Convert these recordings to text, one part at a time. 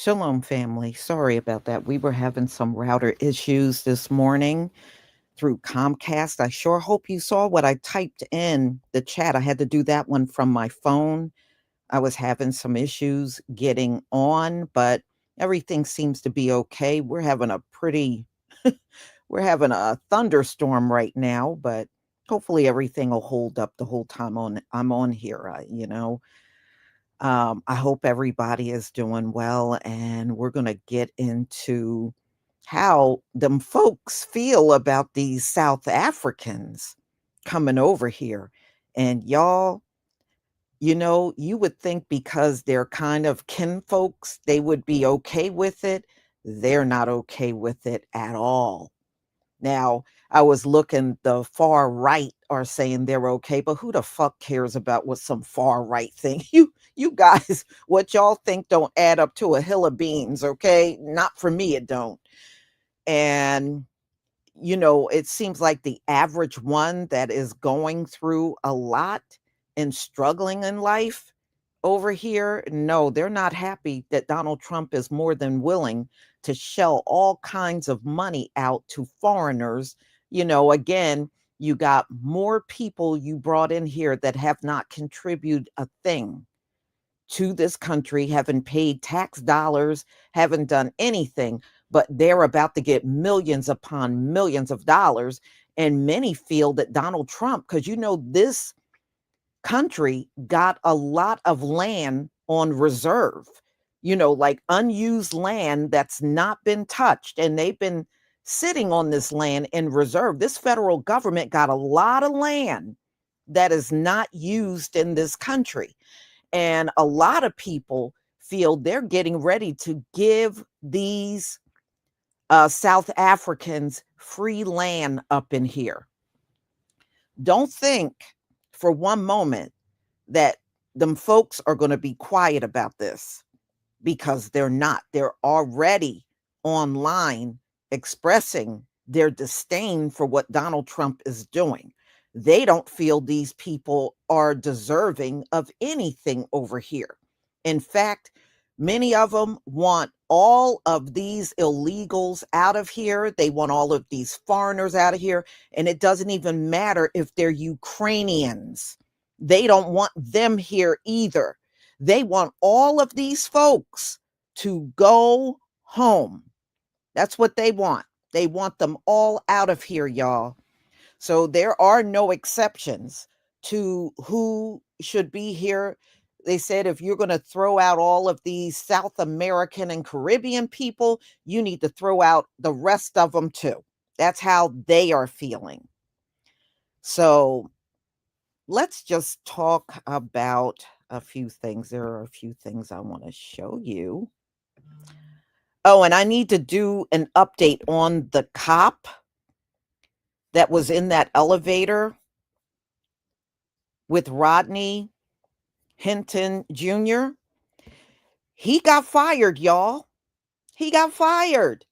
Shalom, family. Sorry about that. We were having some router issues this morning through Comcast. I sure hope you saw what I typed in the chat. I had to do that one from my phone. I was having some issues getting on, but everything seems to be okay. We're having a thunderstorm right now, but hopefully everything will hold up the whole time I'm on here. I hope everybody is doing well, and we're going to get into how them folks feel about these South Africans coming over here. And y'all, you would think because they're kind of kinfolks, they would be okay with it. They're not okay with it at all. Now, I was looking, the far right are saying they're okay, but who the fuck cares about what some far right thing? You guys, what y'all think don't add up to a hill of beans, okay? Not for me, it don't. And it seems like the average one that is going through a lot and struggling in life over here, no, they're not happy that Donald Trump is more than willing to shell all kinds of money out to foreigners. Again, you got more people you brought in here that have not contributed a thing to this country, haven't paid tax dollars, haven't done anything, but they're about to get millions upon millions of dollars. And many feel that Donald Trump, because this country got a lot of land on reserve, like unused land that's not been touched. And they've been sitting on this land in reserve. This federal government got a lot of land that is not used in this country. And a lot of people feel they're getting ready to give these South Africans free land up in here. Don't think for one moment that them folks are going to be quiet about this, because they're not. They're already online expressing their disdain for what Donald Trump is doing. They don't feel these people are deserving of anything over here. In fact, many of them want all of these illegals out of here. They want all of these foreigners out of here. And it doesn't even matter if they're Ukrainians. They don't want them here either. They want all of these folks to go home. That's what they want. They want them all out of here, y'all. So there are no exceptions to who should be here. They said if you're going to throw out all of these South American and Caribbean people, you need to throw out the rest of them too. That's how they are feeling. So let's just talk about a few things. There are a few things I want to show you. Oh, and I need to do an update on the cop that was in that elevator with Rodney Hinton Jr. He got fired, y'all. He got fired.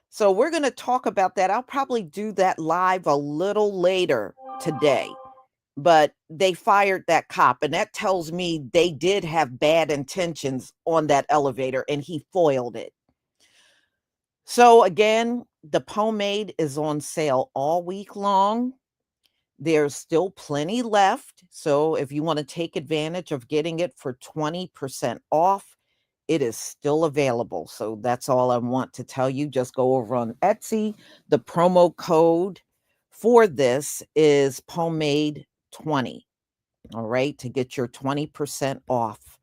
So we're going to talk about that. I'll probably do that live a little later today. But they fired that cop, and that tells me they did have bad intentions on that elevator, and he foiled it. So again, the pomade is on sale all week long. There's still plenty left. So if you want to take advantage of getting it for 20% off, it is still available. So that's all I want to tell you. Just go over on Etsy. The promo code for this is pomade 20. All right, to get your 20% off.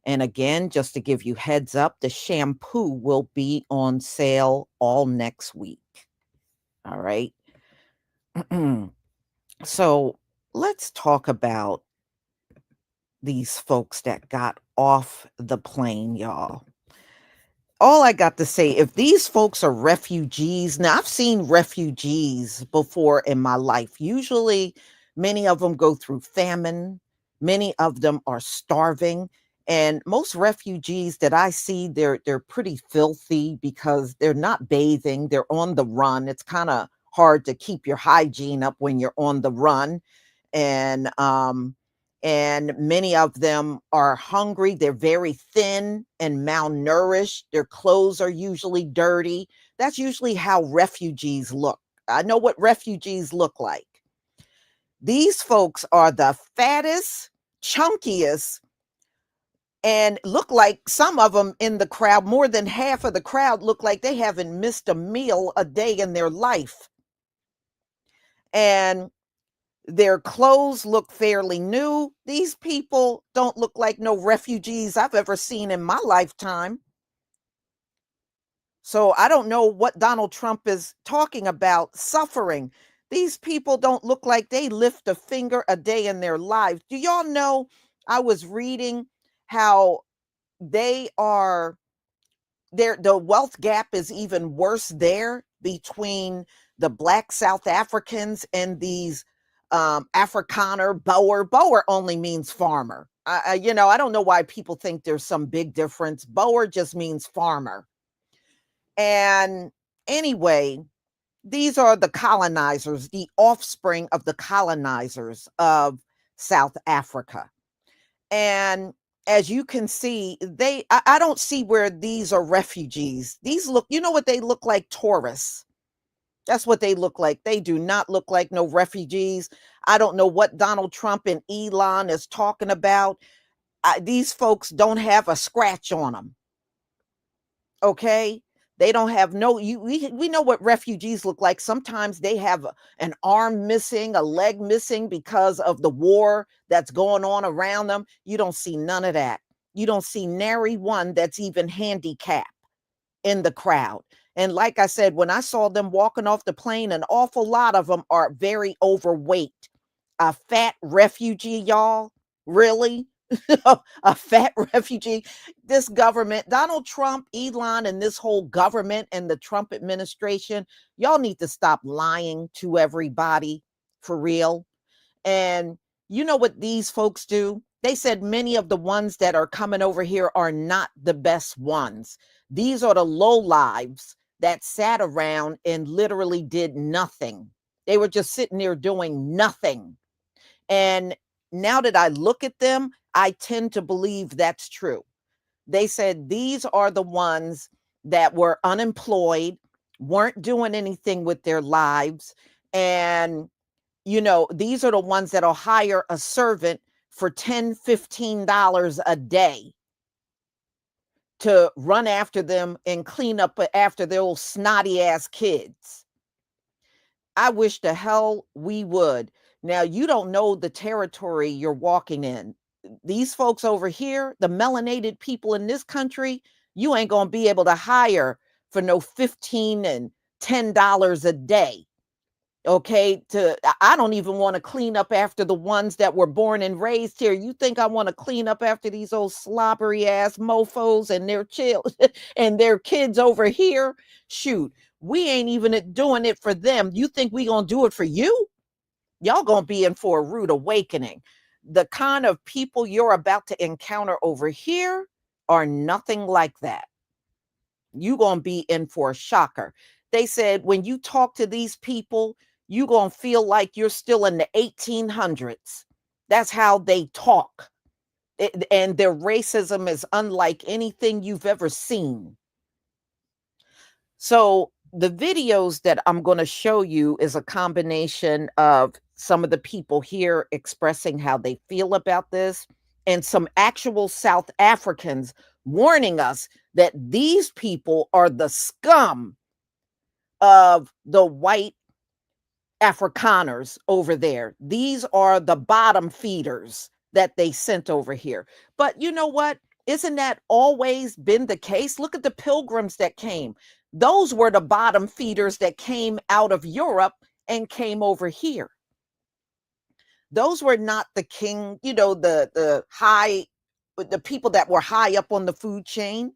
And again, just to give you heads up, the shampoo will be on sale all next week. All right. So let's talk about these folks that got off the plane, y'all. All I got to say, if these folks are refugees, now I've seen refugees before in my life. Usually, many of them go through famine, many of them are starving. And most refugees that I see, they're pretty filthy because they're not bathing, they're on the run. It's kind of hard to keep your hygiene up when you're on the run. And and many of them are hungry. They're very thin and malnourished. Their clothes are usually dirty. That's usually how refugees look. I know what refugees look like. These folks are the fattest, chunkiest, and look like some of them in the crowd, more than half of the crowd look like they haven't missed a meal a day in their life. And their clothes look fairly new. These people don't look like no refugees I've ever seen in my lifetime. So I don't know what Donald Trump is talking about suffering. These people don't look like they lift a finger a day in their lives. Do y'all know? I was reading how they are the wealth gap is even worse there between the black South Africans and these Afrikaner Boer. Boer only means farmer. I don't know why people think there's some big difference. Boer just means farmer. And anyway, these are the colonizers, the offspring of the colonizers of South Africa. And as you can see, I don't see where these are refugees. These look, you know what they look like? Tourists. That's what they look like. They do not look like no refugees. I don't know what Donald Trump and Elon is talking about. These folks don't have a scratch on them. Okay? They don't have no we know what refugees look like. Sometimes they have an arm missing, a leg missing because of the war that's going on around them. You don't see none of that. You don't see nary one that's even handicapped in the crowd. And like I said, when I saw them walking off the plane, an awful lot of them are very overweight. A fat refugee, y'all? Really? A fat refugee? This government, Donald Trump, Elon, and this whole government and the Trump administration, y'all need to stop lying to everybody for real. And you know what these folks do? They said many of the ones that are coming over here are not the best ones. These are the low lives that sat around and literally did nothing. They were just sitting there doing nothing. And now that I look at them, I tend to believe that's true. They said these are the ones that were unemployed, weren't doing anything with their lives, and these are the ones that'll hire a servant for $10, $15 a day to run after them and clean up after their old snotty ass kids. I wish the hell we would. Now, you don't know the territory you're walking in. These folks over here, the melanated people in this country, you ain't going to be able to hire for no 15 and $10 a day. Okay, I don't even want to clean up after the ones that were born and raised here. You think I want to clean up after these old slobbery ass mofos and their and their kids over here? Shoot, we ain't even doing it for them. You think we gonna do it for you? Y'all gonna be in for a rude awakening. The kind of people you're about to encounter over here are nothing like that. You gonna be in for a shocker. They said when you talk to these people, you gonna feel like you're still in the 1800s. That's how they talk. And their racism is unlike anything you've ever seen. So the videos that I'm going to show you is a combination of some of the people here expressing how they feel about this and some actual South Africans warning us that these people are the scum of the white Afrikaners over there. These are the bottom feeders that they sent over here. But you know what? Isn't that always been the case? Look at the pilgrims that came. Those were the bottom feeders that came out of Europe and came over here. Those were not the king, the people that were high up on the food chain.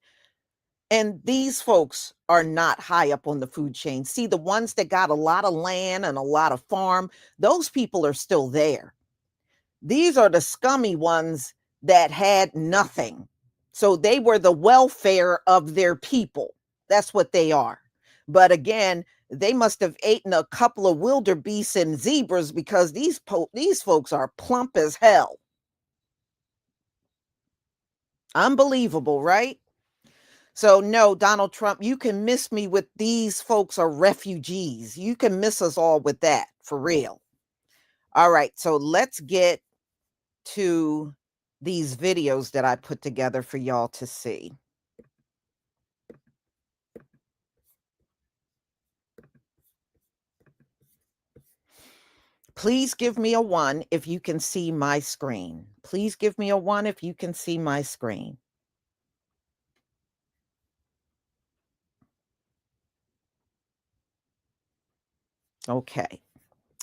And these folks are not high up on the food chain. See, the ones that got a lot of land and a lot of farm, those people are still there. These are the scummy ones that had nothing. So they were the welfare of their people. That's what they are. But again, they must have eaten a couple of wildebeests and zebras because these folks are plump as hell. Unbelievable, right? So no, Donald Trump, you can miss me with these folks are refugees. You can miss us all with that, for real. All right, so let's get to these videos that I put together for y'all to see. Please give me a 1 if you can see my screen. Please give me a 1 if you can see my screen. Okay.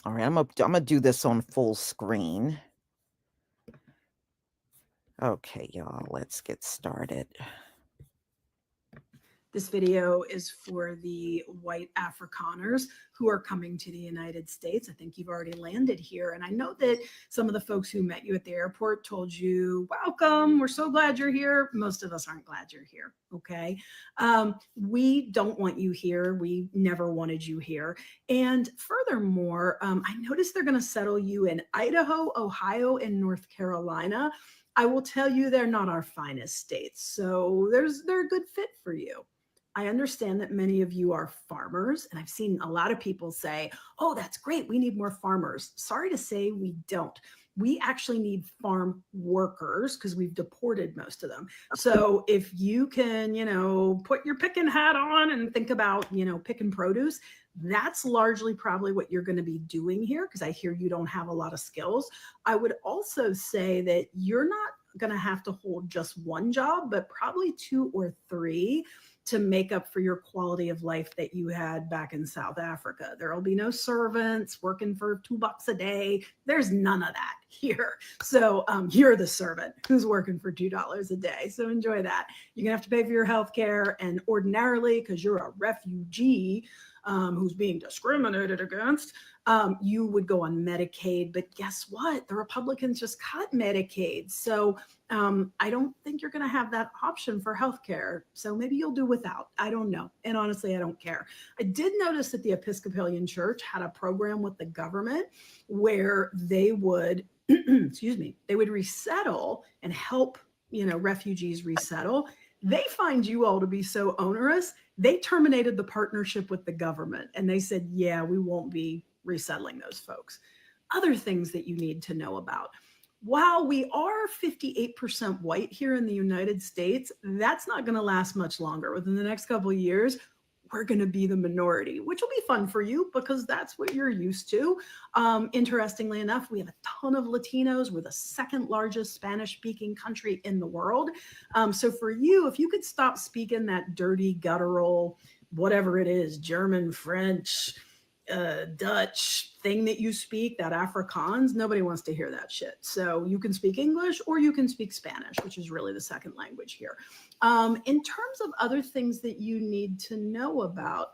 All right, I'm gonna do this on full screen. Okay, y'all, let's get started. This video is for the white Afrikaners who are coming to the United States. I think you've already landed here. And I know that some of the folks who met you at the airport told you, welcome, we're so glad you're here. Most of us aren't glad you're here, okay? We don't want you here. We never wanted you here. And furthermore, I noticed they're gonna settle you in Idaho, Ohio, and North Carolina. I will tell you they're not our finest states. So they're a good fit for you. I understand that many of you are farmers, and I've seen a lot of people say, oh, that's great, we need more farmers. Sorry to say we don't. We actually need farm workers because we've deported most of them. So if you can, put your picking hat on and think about, picking produce, that's largely probably what you're going to be doing here because I hear you don't have a lot of skills. I would also say that you're not going to have to hold just one job, but probably 2 or 3 to make up for your quality of life that you had back in South Africa. There will be no servants working for $2 a day. There's none of that here. So you're the servant who's working for $2 a day. So enjoy that. You're gonna have to pay for your health care, and ordinarily, because you're a refugee who's being discriminated against, you would go on Medicaid. But guess what? The Republicans just cut Medicaid. So I don't think you're going to have that option for healthcare. So maybe you'll do without. I don't know. And honestly, I don't care. I did notice that the Episcopalian Church had a program with the government where they would, excuse me, they would resettle and help, refugees resettle. They find you all to be so onerous. They terminated the partnership with the government and they said, yeah, we won't be resettling those folks. Other things that you need to know about. While we are 58% white here in the United States, that's not going to last much longer. Within the next couple of years, we're going to be the minority, which will be fun for you because that's what you're used to. Interestingly enough, we have a ton of Latinos. We're the second largest Spanish-speaking country in the world. So for you, if you could stop speaking that dirty, guttural, whatever it is, German, French, Dutch thing that you speak, that Afrikaans, nobody wants to hear that shit. So you can speak English or you can speak Spanish, which is really the second language here. In terms of other things that you need to know about,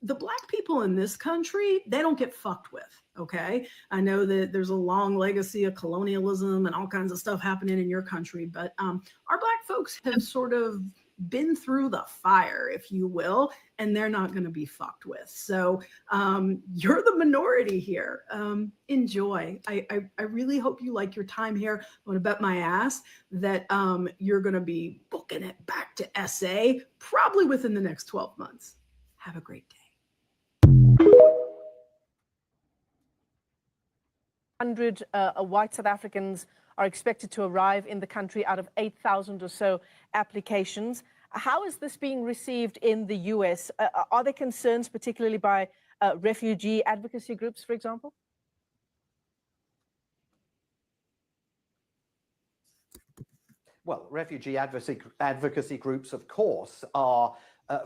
the Black people in this country, they don't get fucked with, okay? I know that there's a long legacy of colonialism and all kinds of stuff happening in your country, but our Black folks have sort of been through the fire, if you will, and they're not going to be fucked with. So you're the minority here. Enjoy. I really hope you like your time here. I'm going to bet my ass that you're going to be booking it back to SA probably within the next 12 months. Have a great day. 100 white South Africans are expected to arrive in the country out of 8,000 or so applications. How is this being received in the US? Are there concerns, particularly by refugee advocacy groups, for example? Well, refugee advocacy groups, of course,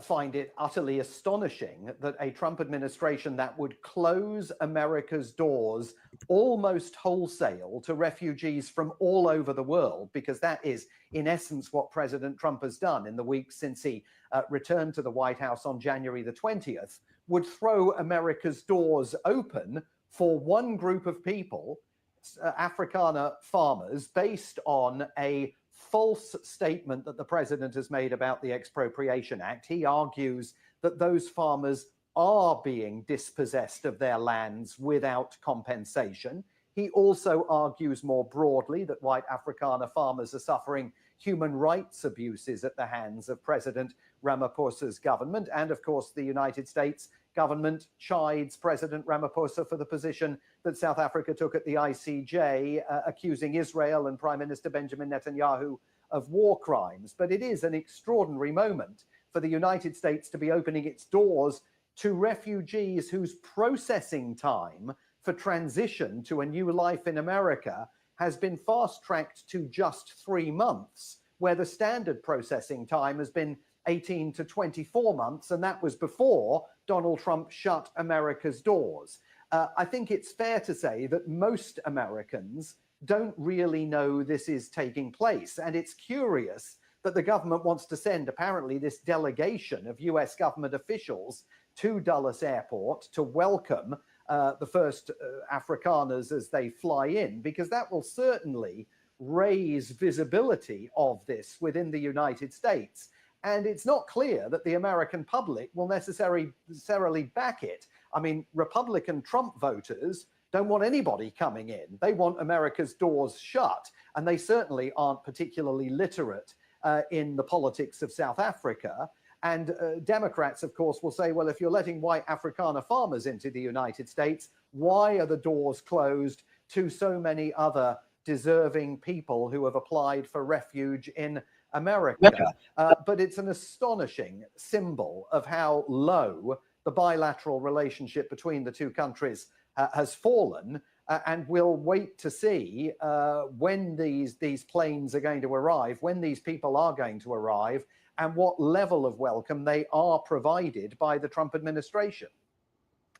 find it utterly astonishing that a Trump administration that would close America's doors almost wholesale to refugees from all over the world, because that is, in essence, what President Trump has done in the weeks since he returned to the White House on January the 20th, would throw America's doors open for one group of people, Afrikaner farmers, based on a false statement that the president has made about the Expropriation Act. He argues that those farmers are being dispossessed of their lands without compensation. He also argues more broadly that white Afrikaner farmers are suffering human rights abuses at the hands of President Ramaphosa's government. And of course, the United States government chides President Ramaphosa for the position that South Africa took at the ICJ, accusing Israel and Prime Minister Benjamin Netanyahu of war crimes. But it is an extraordinary moment for the United States to be opening its doors to refugees whose processing time for transition to a new life in America has been fast-tracked to just 3 months, where the standard processing time has been 18 to 24 months, and that was before Donald Trump shut America's doors. I think it's fair to say that most Americans don't really know this is taking place, and it's curious that the government wants to send apparently this delegation of US government officials to Dulles Airport to welcome the first Afrikaners as they fly in, because that will certainly raise visibility of this within the United States. And it's not clear that the American public will necessarily back it. I mean, Republican Trump voters don't want anybody coming in. They want America's doors shut, and they certainly aren't particularly literate in the politics of South Africa. And Democrats, of course, will say, well, if you're letting white Afrikaner farmers into the United States, why are the doors closed to so many other deserving people who have applied for refuge in America? But it's an astonishing symbol of how low the bilateral relationship between the two countries has fallen. And we'll wait to see when these planes are going to arrive, when these people are going to arrive, and what level of welcome they are provided by the Trump administration.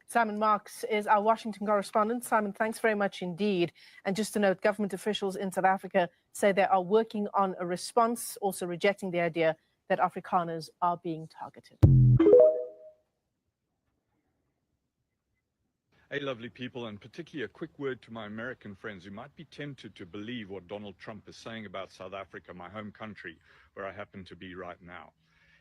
Simon Marks is our Washington correspondent. Simon, thanks very much indeed. And just to note, government officials in South Africa say they are working on a response, also rejecting the idea that Afrikaners are being targeted. Hey, lovely people, and particularly a quick word to my American friends who might be tempted to believe what Donald Trump is saying about South Africa, my home country, where I happen to be right now.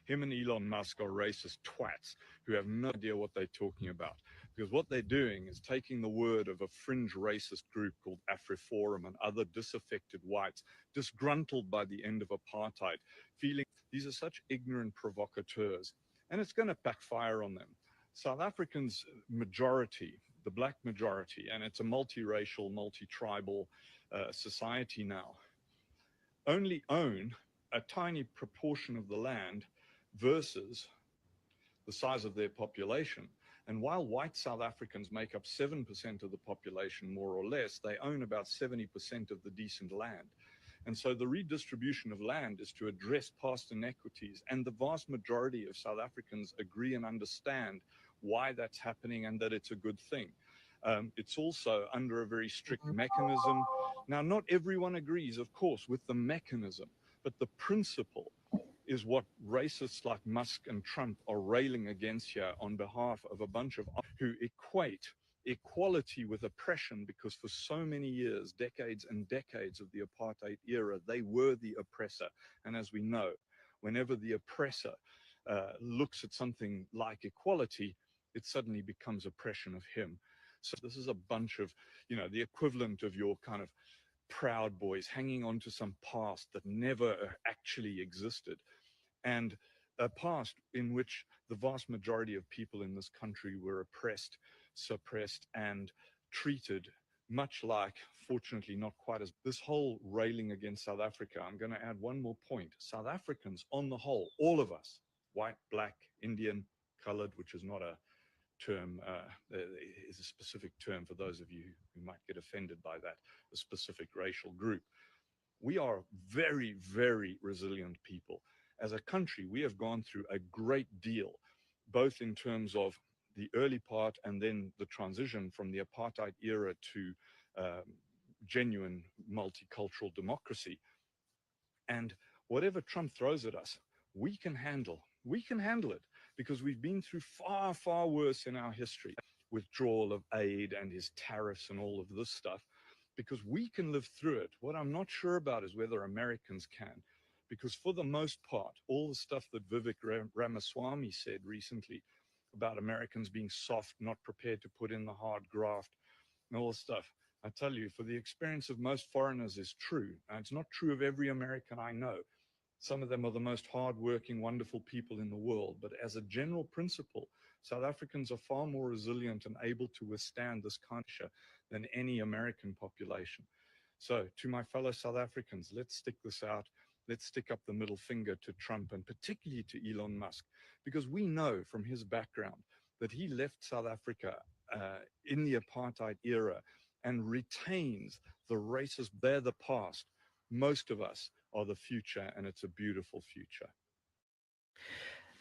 Him and Elon Musk are racist twats who have no idea what they're talking about. Because what they're doing is taking the word of a fringe racist group called AfriForum and other disaffected whites, disgruntled by the end of apartheid, feeling these are such ignorant provocateurs, and it's going to backfire on them. South Africans' majority, the black majority, and it's a multiracial, multi-tribal society now, only own a tiny proportion of the land versus the size of their population. And while white South Africans make up 7% of the population, more or less, they own about 70% of the decent land. And so the redistribution of land is to address past inequities. And the vast majority of South Africans agree and understand why that's happening and that it's a good thing. It's also under a very strict mechanism. Now, not everyone agrees, of course, with the mechanism, but the principle is what racists like Musk and Trump are railing against here on behalf of a bunch of who equate equality with oppression, because for so many years, decades and decades of the apartheid era, they were the oppressor. And as we know, whenever the oppressor looks at something like equality, it suddenly becomes oppression of him. So this is a bunch of, the equivalent of your kind of Proud Boys hanging on to some past that never actually existed, and a past in which the vast majority of people in this country were oppressed, suppressed, and treated much like, fortunately not quite as, this whole railing against South Africa. I'm going to add one more point. South Africans on the whole, all of us, white, black, Indian, colored, which is not a term, is a specific term for those of you who might get offended by that, a specific racial group. We are very, very resilient people. As a country, we have gone through a great deal, both in terms of the early part and then the transition from the apartheid era to genuine multicultural democracy. And whatever Trump throws at us, we can handle. We can handle it because we've been through far, far worse in our history. Withdrawal of aid and his tariffs and all of this stuff, because we can live through it. What I'm not sure about is whether Americans can, because for the most part, all the stuff that Vivek Ramaswamy said recently about Americans being soft, not prepared to put in the hard graft, and all this stuff, I tell you, for the experience of most foreigners is true. And it's not true of every American I know. Some of them are the most hardworking, wonderful people in the world. But as a general principle, South Africans are far more resilient and able to withstand this kind of pressure than any American population. So to my fellow South Africans, let's stick this out. Let's stick up the middle finger to Trump and particularly to Elon Musk, because we know from his background that he left South Africa in the apartheid era and retains the racist. They're the past. Most of us are the future, and it's a beautiful future.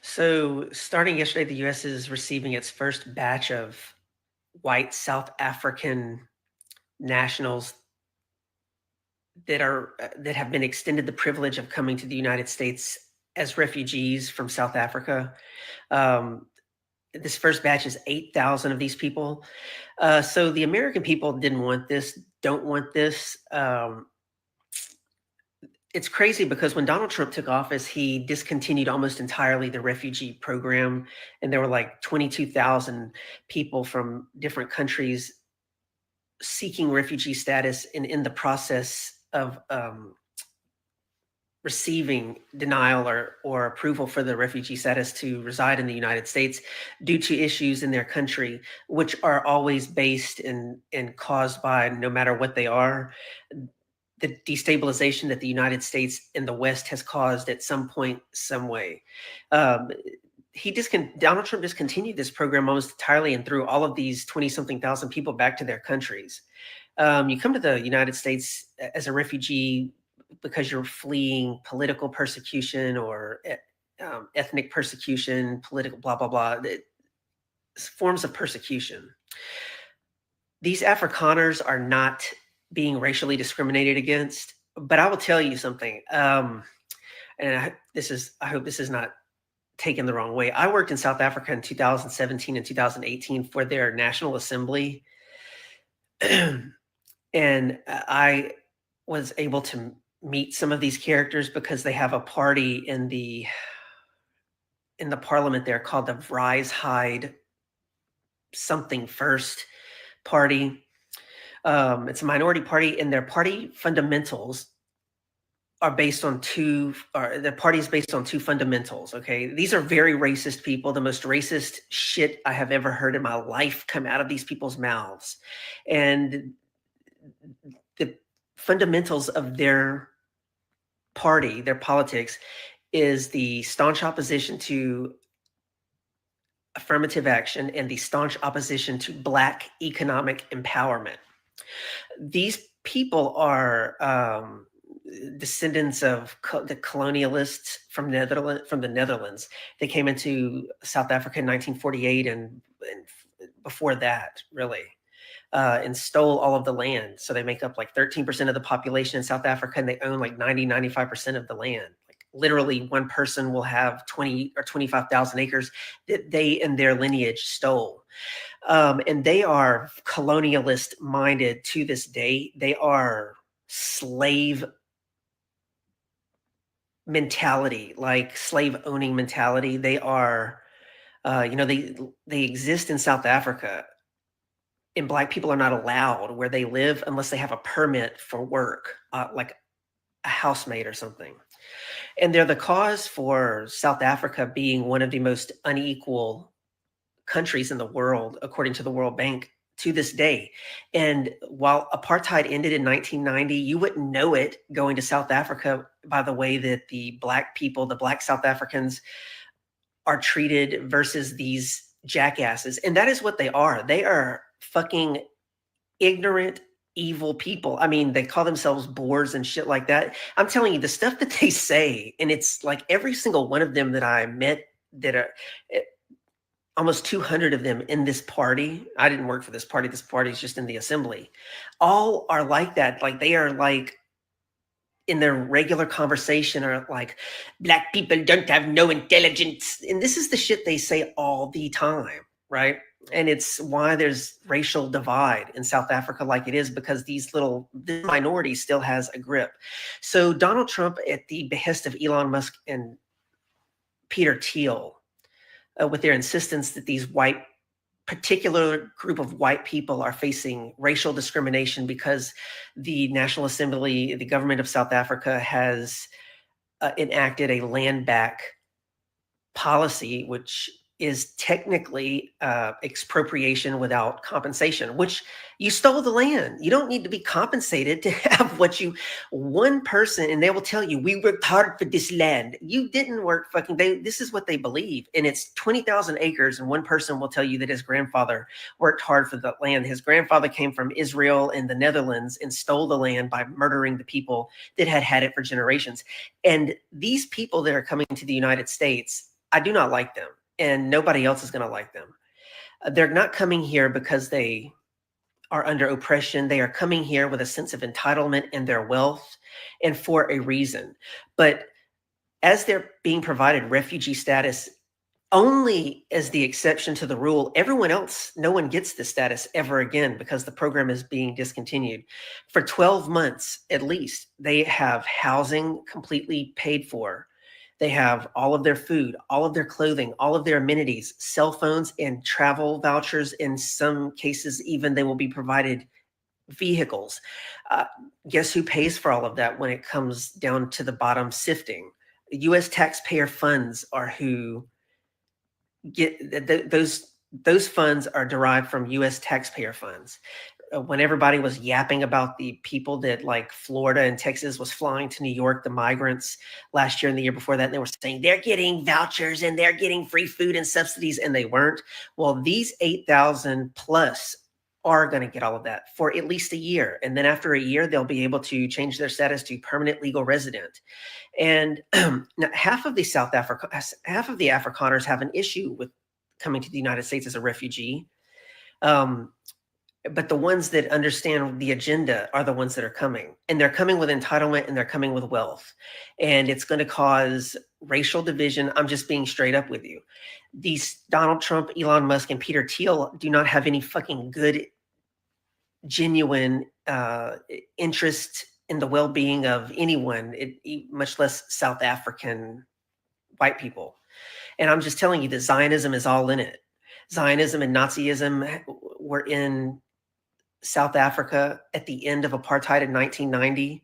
So starting yesterday, the U.S. is receiving its first batch of white South African nationals that have been extended the privilege of coming to the United States as refugees from South Africa. This first batch is 8,000 of these people. So the American people didn't want this, don't want this. It's crazy because when Donald Trump took office, he discontinued almost entirely the refugee program. And there were like 22,000 people from different countries seeking refugee status and in the process of receiving denial or approval for the refugee status to reside in the United States due to issues in their country, which are always based and caused by, no matter what they are, the destabilization that the United States and the West has caused at some point, some way. Donald Trump discontinued this program almost entirely and threw all of these 20-something thousand people back to their countries. You come to the United States as a refugee because you're fleeing political persecution or ethnic persecution, political blah, blah, blah, forms of persecution. These Afrikaners are not being racially discriminated against, but I will tell you something. And I hope this is not taken the wrong way. I worked in South Africa in 2017 and 2018 for their National Assembly. And I was able to meet some of these characters because they have a party in the parliament there called the Rise Hide something First party. It's a minority party, and their party fundamentals are based on the party is based on two fundamentals. Okay. These are very racist people. The most racist shit I have ever heard in my life come out of these people's mouths. And the fundamentals of their party, their politics, is the staunch opposition to affirmative action and the staunch opposition to Black economic empowerment. These people are descendants of the colonialists from the Netherlands. They came into South Africa in 1948 and before that, really, and stole all of the land. So they make up like 13% of the population in South Africa, and they own like 95% of the land. Like literally one person will have 20 or 25,000 acres that they and their lineage stole. And they are colonialist minded to this day. They are slave mentality, like slave owning mentality. They are, they exist in South Africa, and Black people are not allowed where they live unless they have a permit for work, like a housemaid or something. And they're the cause for South Africa being one of the most unequal countries in the world, according to the World Bank, to this day. And while apartheid ended in 1990, you wouldn't know it going to South Africa by the way that the Black people, the Black South Africans, are treated versus these jackasses. And that is what they are. They are fucking ignorant, evil people. I mean, they call themselves Boers and shit like that. I'm telling you, the stuff that they say, and it's like every single one of them that I met that are almost 200 of them in this party. I didn't work for this party. This party is just in the assembly. All are like that. Like they are like in their regular conversation are like, Black people don't have no intelligence. And this is the shit they say all the time, right? And it's why there's racial divide in South Africa like it is, because this minority still has a grip. So Donald Trump, at the behest of Elon Musk and Peter Thiel, with their insistence that these white particular group of white people are facing racial discrimination because the National Assembly, the government of South Africa, has enacted a land back policy, which is technically expropriation without compensation, which you stole the land. You don't need to be compensated to have what you, one person, and they will tell you, we worked hard for this land. You didn't work fucking, this is what they believe. And it's 20,000 acres. And one person will tell you that his grandfather worked hard for the land. His grandfather came from Israel and the Netherlands and stole the land by murdering the people that had had it for generations. And these people that are coming to the United States, I do not like them. And nobody else is going to like them. They're not coming here because they are under oppression. They are coming here with a sense of entitlement and their wealth, and for a reason. But as they're being provided refugee status only as the exception to the rule, everyone else, no one gets this status ever again because the program is being discontinued. For 12 months at least, they have housing completely paid for. They have all of their food, all of their clothing, all of their amenities, cell phones, and travel vouchers. In some cases, even they will be provided vehicles. Guess who pays for all of that when it comes down to the bottom sifting? U.S. taxpayer funds are who get those funds are derived from U.S. taxpayer funds. When everybody was yapping about the people that like Florida and Texas was flying to New York, the migrants last year and the year before that, and they were saying they're getting vouchers and they're getting free food and subsidies, and they weren't. Well, these 8,000 plus are going to get all of that for at least a year. And then after a year, they'll be able to change their status to permanent legal resident. And now half of the Afrikaners have an issue with coming to the United States as a refugee. But the ones that understand the agenda are the ones that are coming, and they're coming with entitlement and they're coming with wealth, and it's going to cause racial division. I'm just being straight up with you. These Donald Trump, Elon Musk, and Peter Thiel do not have any fucking good, genuine interest in the well-being of anyone, much less South African white people. And I'm just telling you that Zionism is all in it. Zionism and Nazism were in South Africa at the end of apartheid in 1990,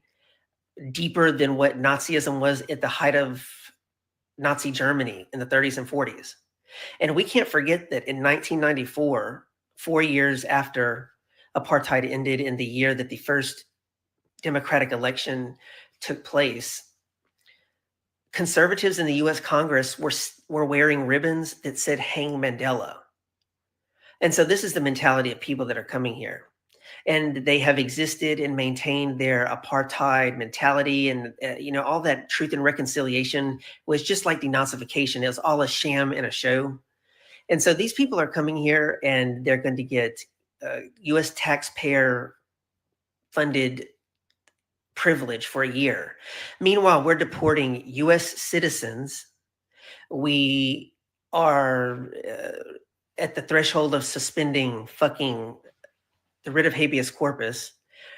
deeper than what Nazism was at the height of Nazi Germany in the 30s and 40s. And we can't forget that in 1994, 4 years after apartheid ended, in the year that the first democratic election took place, conservatives in the US Congress were wearing ribbons that said "Hang Mandela." And so this is the mentality of people that are coming here. And they have existed and maintained their apartheid mentality, and all that truth and reconciliation was just like denazification. It was all a sham and a show. And so these people are coming here and they're going to get U.S. taxpayer funded privilege for a year. Meanwhile, we're deporting U.S. citizens. We are at the threshold of suspending fucking the writ of habeas corpus.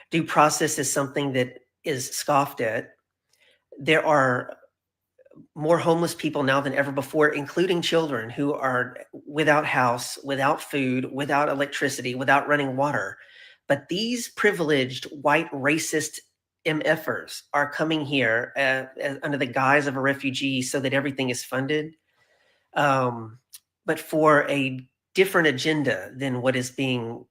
Due process is something that is scoffed at. There are more homeless people now than ever before, including children who are without house, without food, without electricity, without running water. But these privileged white racist MFers are coming here under the guise of a refugee so that everything is funded, but for a different agenda than what is being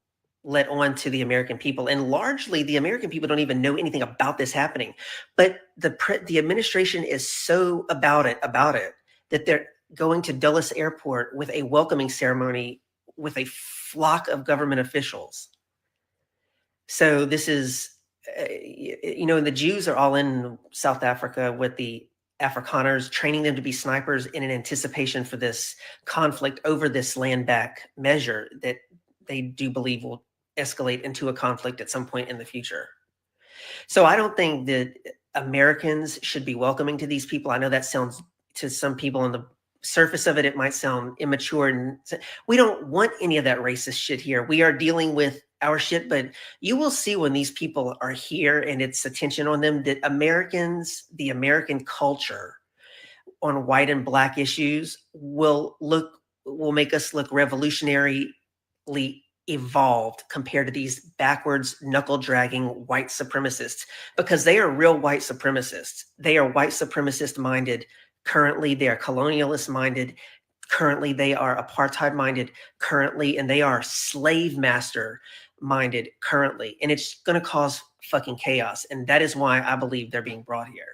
let on to the American people. And largely the American people don't even know anything about this happening. But the administration is so about it that they're going to Dulles Airport with a welcoming ceremony with a flock of government officials. So this is, and the Jews are all in South Africa with the Afrikaners, training them to be snipers in an anticipation for this conflict over this land back measure that they do believe will escalate into a conflict at some point in the future. So I don't think that Americans should be welcoming to these people. I know that sounds, to some people on the surface of it, it might sound immature, and we don't want any of that racist shit here. We are dealing with our shit, but you will see when these people are here and it's attention on them that Americans, the American culture on white and black issues will make us look revolutionary dramatically evolved compared to these backwards, knuckle-dragging white supremacists, because they are real white supremacists. They are white supremacist-minded. Currently, they are colonialist-minded. Currently, they are apartheid-minded. Currently, and they are slave master-minded currently. And it's going to cause fucking chaos. And that is why I believe they're being brought here.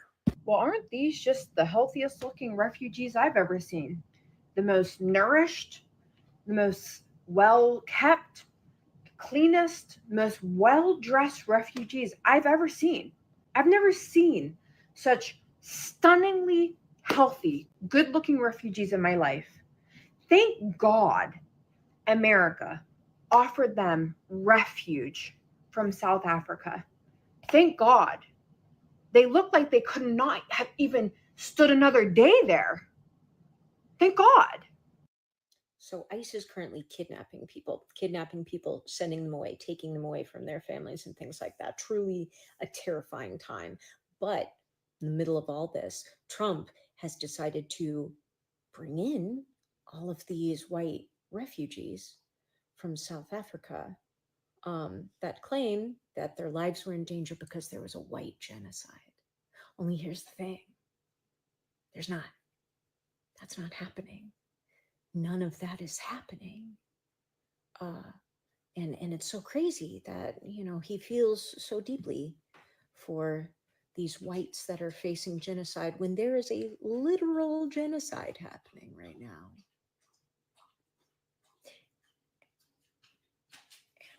Well, aren't these just the healthiest looking refugees I've ever seen? The most nourished, the most well kept, cleanest, most well dressed refugees I've ever seen. I've never seen such stunningly healthy, good looking refugees in my life. Thank God America offered them refuge from South Africa. Thank God. They looked like they could not have even stood another day there. Thank God. So ICE is currently kidnapping people, sending them away, taking them away from their families and things like that. Truly a terrifying time. But in the middle of all this, Trump has decided to bring in all of these white refugees from South Africa that claim that their lives were in danger because there was a white genocide. Only here's the thing. There's not. That's not happening. None of that is happening. And it's so crazy that, you know, he feels so deeply for these whites that are facing genocide when there is a literal genocide happening right now.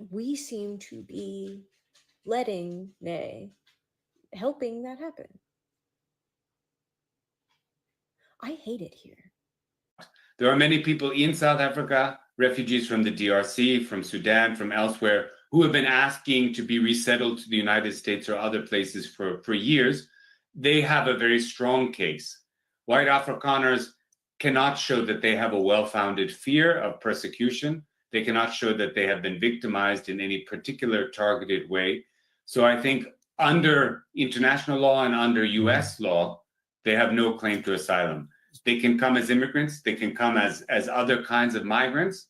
We seem to be helping that happen. I hate it here. There are many people in South Africa, refugees from the DRC, from Sudan, from elsewhere, who have been asking to be resettled to the United States or other places for years. They have a very strong case. White Afrikaners cannot show that they have a well-founded fear of persecution. They cannot show that they have been victimized in any particular targeted way. So I think under international law and under US law, they have no claim to asylum. They can come as immigrants, they can come as other kinds of migrants,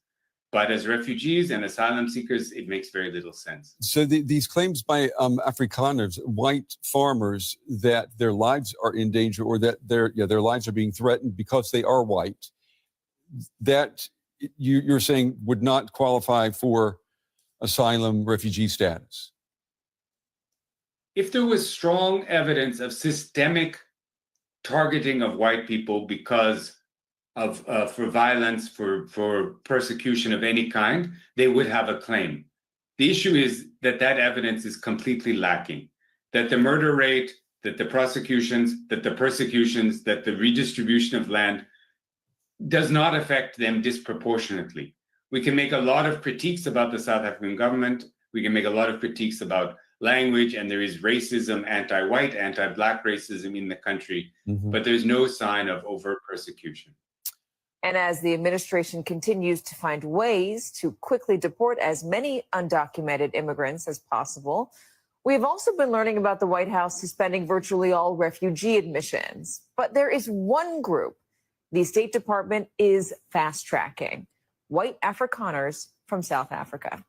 but as refugees and asylum seekers, it makes very little sense. So these claims by Afrikaners, white farmers, that their lives are in danger or that their lives are being threatened because they are white, that you're saying would not qualify for asylum refugee status? If there was strong evidence of systemic targeting of white people because of for violence, for persecution of any kind, they would have a claim. The issue is that evidence is completely lacking, that the murder rate, that the prosecutions, that the persecutions, that the redistribution of land does not affect them disproportionately. We can make a lot of critiques about the South African government. We can make a lot of critiques about language, and there is racism, anti-white, anti-black racism in the country, but there's no sign of overt persecution. And as the administration continues to find ways to quickly deport as many undocumented immigrants as possible, we've also been learning about the White House suspending virtually all refugee admissions. But there is one group the State Department is fast-tracking: white Afrikaners from South Africa.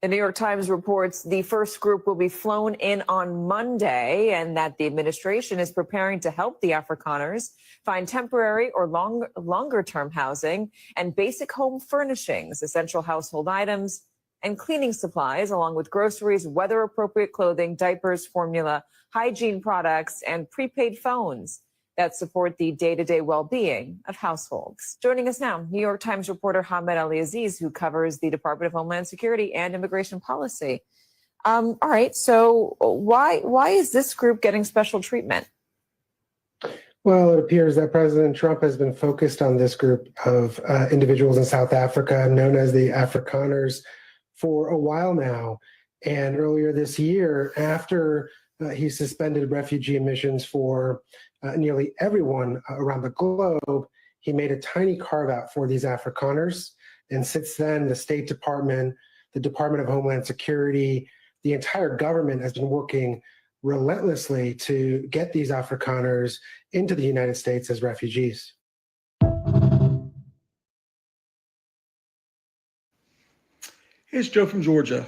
The New York Times reports the first group will be flown in on Monday and that the administration is preparing to help the Afrikaners find temporary or longer-term housing and basic home furnishings, essential household items, and cleaning supplies, along with groceries, weather-appropriate clothing, diapers, formula, hygiene products, and prepaid phones that support the day-to-day well-being of households. Joining us now, New York Times reporter Hamed Ali Aziz, who covers the Department of Homeland Security and immigration policy. All right, so why is this group getting special treatment? Well, it appears that President Trump has been focused on this group of individuals in South Africa, known as the Afrikaners, for a while now. And earlier this year, after he suspended refugee admissions for nearly everyone around the globe, he made a tiny carve out for these Afrikaners. And since then, the State Department, the Department of Homeland Security, the entire government has been working relentlessly to get these Afrikaners into the United States as refugees. It's Joe from Georgia.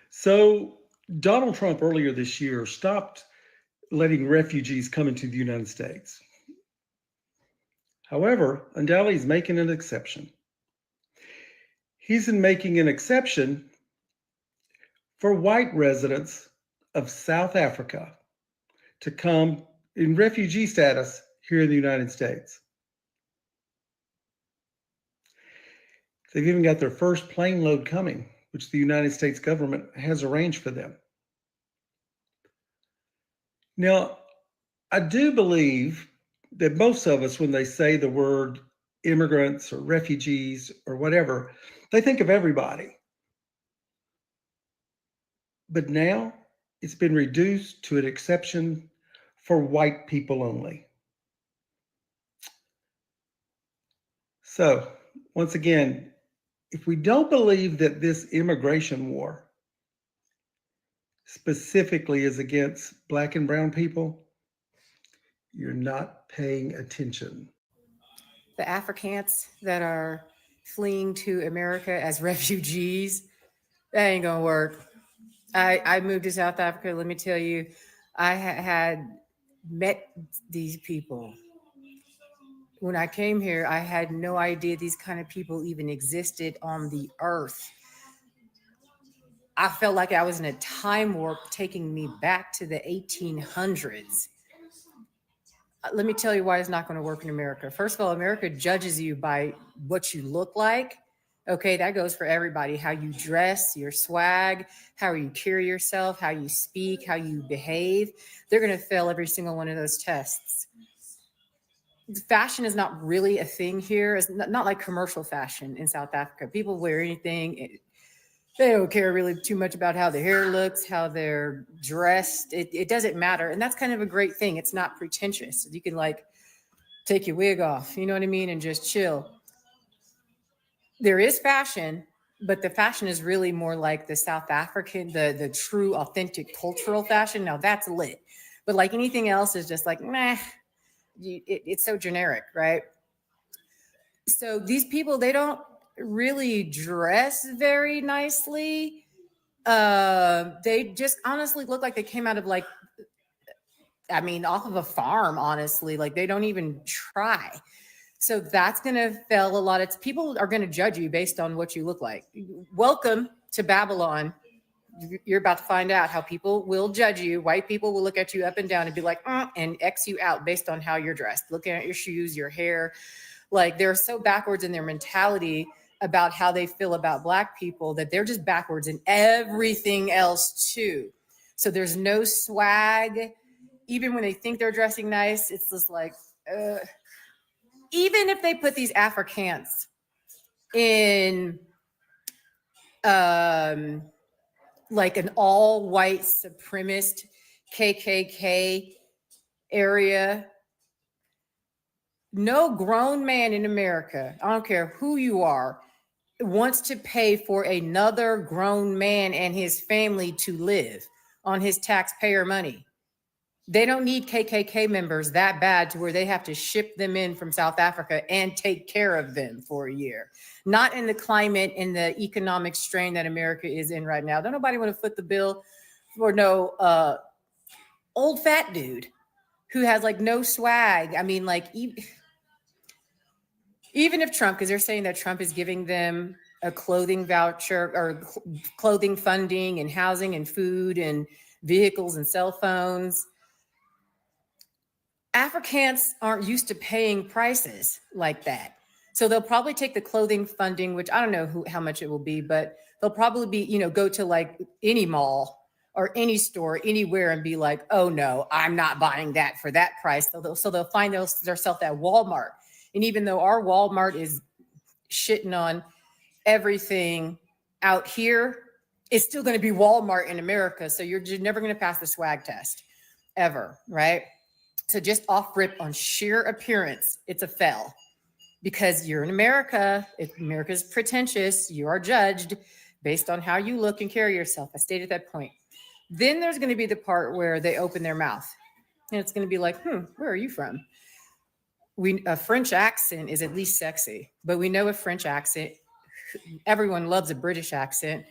So Donald Trump earlier this year stopped letting refugees come into the United States. However, undoubtedly he's making an exception. He's making an exception for white residents of South Africa to come in refugee status here in the United States. They've even got their first plane load coming, which the United States government has arranged for them. Now, I do believe that most of us, when they say the word immigrants or refugees or whatever, they think of everybody. But now it's been reduced to an exception for white people only. So, once again, if we don't believe that this immigration war specifically is against Black and brown people, you're not paying attention. The Afrikaners that are fleeing to America as refugees, that ain't gonna work. I moved to South Africa. Let me tell you, I had met these people. When I came here, I had no idea these kind of people even existed on the earth. I felt like I was in a time warp taking me back to the 1800s. Let me tell you why it's not going to work in America. First of all, America judges you by what you look like. Okay, that goes for everybody. How you dress, your swag, how you carry yourself, how you speak, how you behave. They're going to fail every single one of those tests. Fashion is not really a thing here. It's not like commercial fashion in South Africa. People wear anything. They don't care really too much about how their hair looks, how they're dressed. It doesn't matter. And that's kind of a great thing. It's not pretentious. You can like take your wig off, you know what I mean? And just chill. There is fashion, but the fashion is really more like the South African, the true authentic cultural fashion. Now that's lit. But like anything else is just like, meh, it's so generic, right? So these people, they don't really dress very nicely. They just honestly look like they came out of like, I mean, off of a farm, honestly. Like they don't even try. So that's going to fail a lot. It's people are going to judge you based on what you look like. Welcome to Babylon. You're about to find out how people will judge you. White people will look at you up and down and be like, and X you out based on how you're dressed, looking at your shoes, your hair. Like they're so backwards in their mentality about how they feel about Black people that they're just backwards in everything else too. So there's no swag. Even when they think they're dressing nice, it's just like, even if they put these Afrikaners in like an all-white supremacist KKK area, no grown man in America, I don't care who you are, wants to pay for another grown man and his family to live on his taxpayer money. They don't need KKK members that bad to where they have to ship them in from South Africa and take care of them for a year. Not in the climate and the economic strain that America is in right now. Don't nobody want to foot the bill for no old fat dude who has like no swag. I mean, like even if Trump, because they're saying that Trump is giving them a clothing voucher or clothing funding and housing and food and vehicles and cell phones. Afrikaners aren't used to paying prices like that. So they'll probably take the clothing funding, which I don't know how much it will be, but they'll probably be, go to like any mall or any store anywhere and be like, oh no, I'm not buying that for that price. So they'll find themselves at Walmart. And even though our Walmart is shitting on everything out here, it's still going to be Walmart in America. So you're never going to pass the swag test ever, right? So just off rip on sheer appearance, it's a fail because you're in America. If America's pretentious, you are judged based on how you look and carry yourself. I stated that point. Then there's going to be the part where they open their mouth and it's going to be like, where are you from? A French accent is at least sexy, but we know a French accent everyone loves a British accent.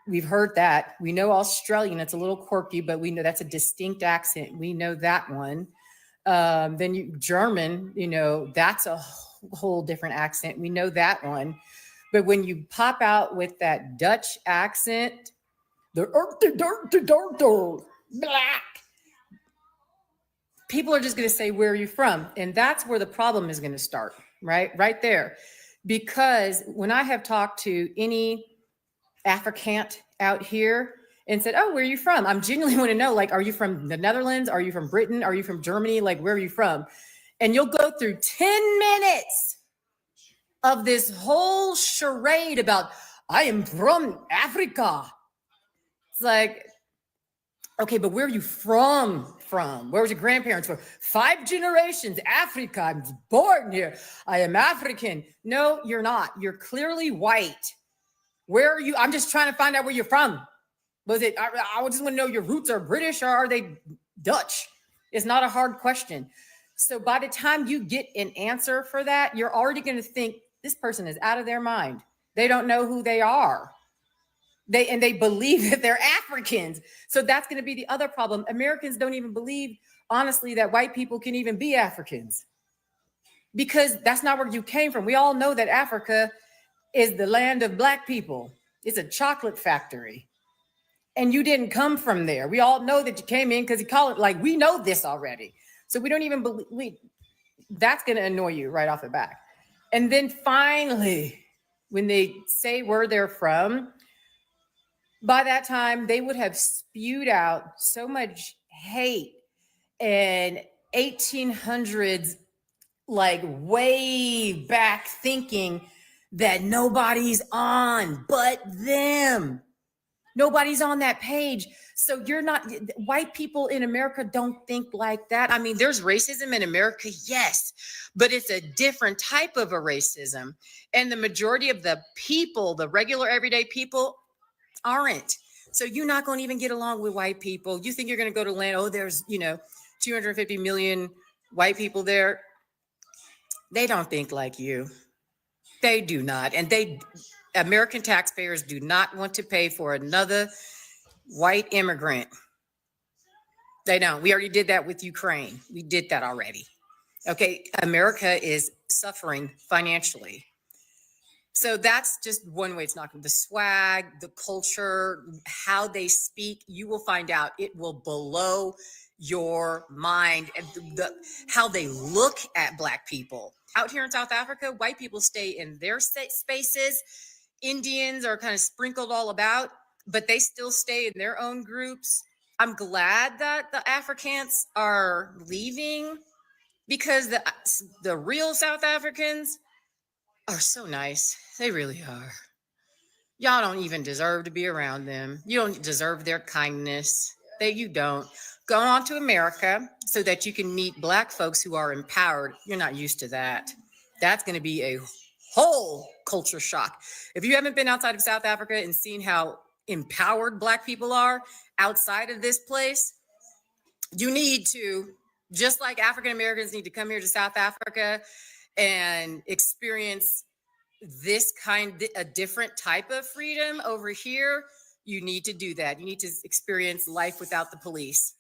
We've heard that. We know Australian, it's a little quirky, but we know that's a distinct accent. We know that one. Then German, that's a whole different accent. We know that one. But when you pop out with that Dutch accent, the black, people are just going to say, where are you from? And that's where the problem is going to start, right there. Because when I have talked to any Afrikant out here and said, oh, where are you from? I'm genuinely want to know, like, are you from the Netherlands? Are you from Britain? Are you from Germany? Like, where are you from? And you'll go through 10 minutes of this whole charade about, I am from Africa. It's like, okay, but where are you from? Where was your grandparents from? 5 generations, Africa. I'm born here. I am African. No, you're not. You're clearly white. Where are you? I'm just trying to find out where you're from. Was it, I just want to know your roots are British or are they Dutch? It's not a hard question. So by the time you get an answer for that, you're already going to think this person is out of their mind. They don't know who they are. They believe that they're Africans. So that's going to be the other problem. Americans don't even believe, honestly, that white people can even be Africans, because that's not where you came from. We all know that Africa is the land of black people. It's a chocolate factory. And you didn't come from there. We all know that you came in because you call it, like, we know this already. So we don't even believe, that's going to annoy you right off the bat. And then finally, when they say where they're from, by that time, they would have spewed out so much hate and 1800s, like way back thinking that nobody's on but them. Nobody's on that page. So you're not, white people in America don't think like that. I mean, there's racism in America, yes, but it's a different type of a racism. And the majority of the people, the regular everyday people, aren't. So you're not going to even get along with white people. You think you're going to go to land, oh, there's, 250 million white people there. They don't think like you. They do not. And American taxpayers do not want to pay for another white immigrant. They don't. We already did that with Ukraine. We did that already. Okay, America is suffering financially. So that's just one way it's not going to, the swag, the culture, how they speak, you will find out. It will blow your mind. And how they look at black people. Out here in South Africa, white people stay in their spaces. Indians are kind of sprinkled all about, but they still stay in their own groups. I'm glad that the Afrikaners are leaving, because the real South Africans are so nice. They really are. Y'all don't even deserve to be around them. You don't deserve their kindness. You don't. Go on to America so that you can meet black folks who are empowered. You're not used to that. That's going to be a whole culture shock. If you haven't been outside of South Africa and seen how empowered black people are outside of this place, you need to, just like African Americans need to come here to South Africa and experience a different type of freedom over here. You need to do that. You need to experience life without the police.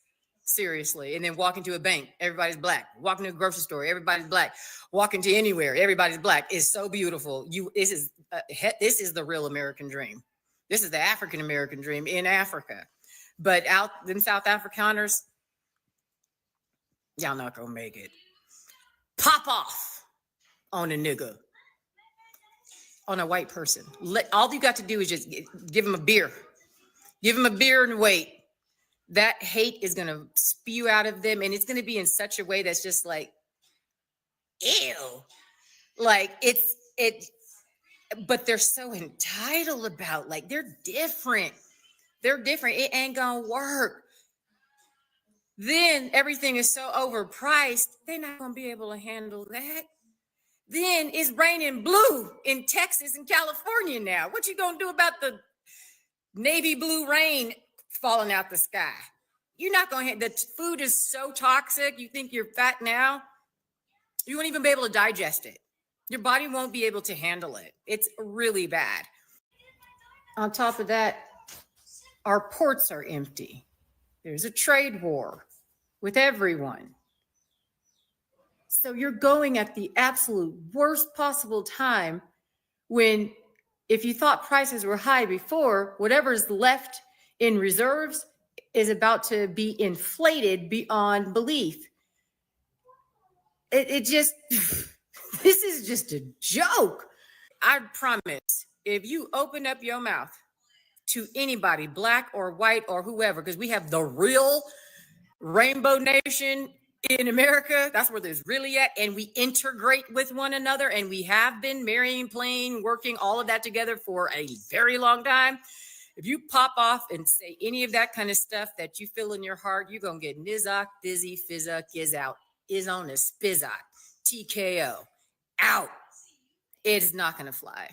Seriously. And then walk into a bank, everybody's black. Walk into a grocery store, everybody's black. Walk into anywhere, everybody's black. It's so beautiful. This is the real American dream. This is the African American dream in Africa. But out in South Afrikaners, y'all not gonna make it. Pop off on a nigga, on a white person. All you got to do is just give him a beer. Give him a beer and wait. That hate is going to spew out of them, and it's going to be in such a way that's just like, ew. Like but they're so entitled about, like, they're different. They're different. It ain't going to work. Then everything is so overpriced, they're not going to be able to handle that. Then it's raining blue in Texas and California now. What you going to do about the navy blue rain falling out the sky? You're not going to, the food is so toxic. You think you're fat now. You won't even be able to digest it. Your body won't be able to handle it. It's really bad. On top of that, our ports are empty. There's a trade war with everyone. So you're going at the absolute worst possible time when, if you thought prices were high before, whatever's left in reserves is about to be inflated beyond belief. It just, this is just a joke. I promise, if you open up your mouth to anybody, black or white or whoever, because we have the real rainbow nation in America, that's where there's really at, and we integrate with one another, and we have been marrying, playing, working, all of that together for a very long time. If you pop off and say any of that kind of stuff that you feel in your heart, you're going to get nizak, dizzy, fizzak, is out, is on a spizzak, TKO, out. It's not going to fly.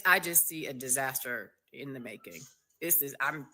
I just see a disaster in the making. I'm